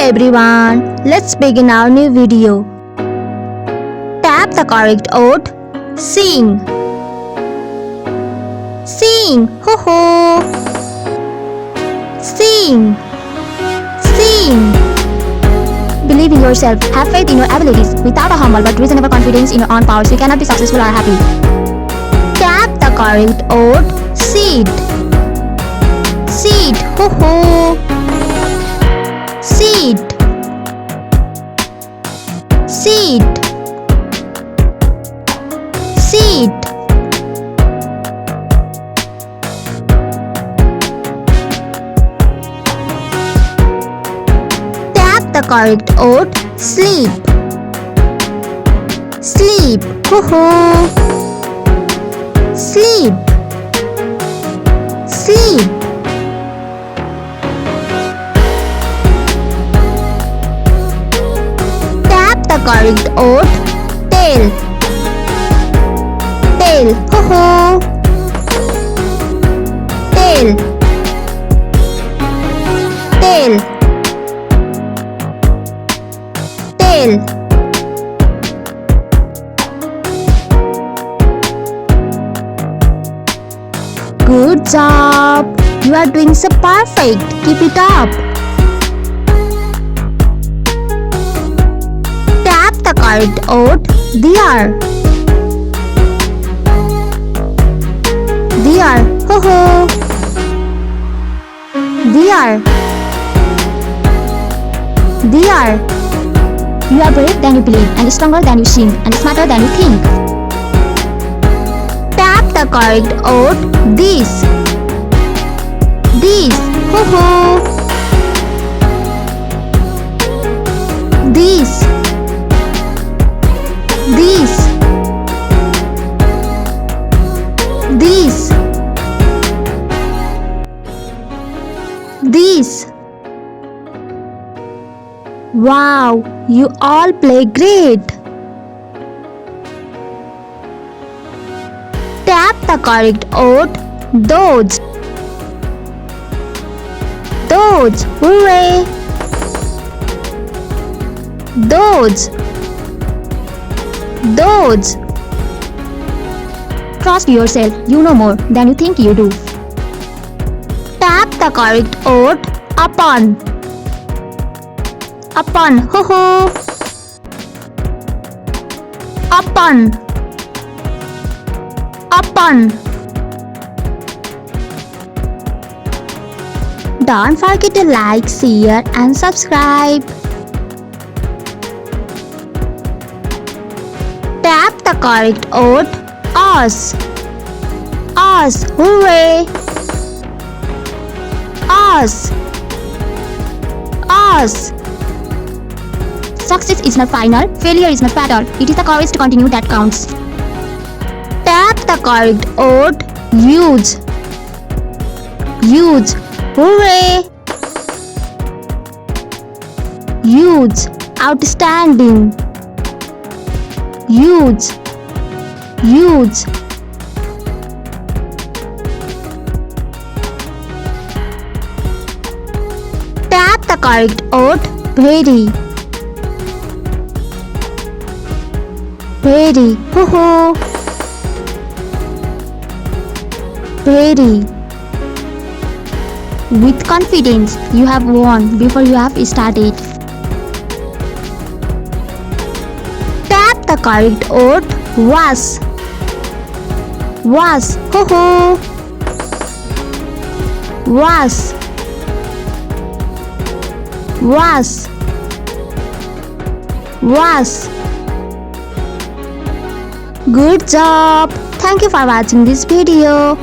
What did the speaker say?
everyone, let's begin our new video. Tap the correct word. Sing. Sing. Ho ho. Sing. Sing. Believe in yourself. Have faith in your abilities. Without a humble but reasonable confidence in your own powers, we cannot be successful or happy. Tap the correct word. Seed. Seed. Ho ho. Seed. Seed. Seed. Tap the correct word. Sleep. Sleep. Ho ho. Sleep. Sleep. The correct word. Tail. Tail. Ho ho. Tail. Tail. Tail. Good job. You are doing so perfect. Keep it up. The correct word. Deer. Deer. Ho ho. Deer. Deer. You are brave than you believe, and stronger than you seem, and smarter than you think. Tap the correct word. This. This. Ho ho. This. This. This. This. Wow, you all play great. Tap the correct word. Those. Those. Hooray. Those. Those. Trust yourself. You know more than you think you do. Tap the correct word. Upon. Upon. Ho ho. Upon. Upon. Don't forget to like, share and subscribe. Tap the correct word. Us. Us. Hooray. Us. Us. Success is not final. Failure is not fatal. It is the courage to continue that counts. Tap the correct word. Huge. Huge. Hooray. Huge. Outstanding. Huge. Huge. Tap the correct word. Very. Very. Ho ho. Very. With confidence, you have won before you have started. Tap the correct word. Was. Was. Ho ho. Was. Was. Was. Good job. Thank you for watching this video.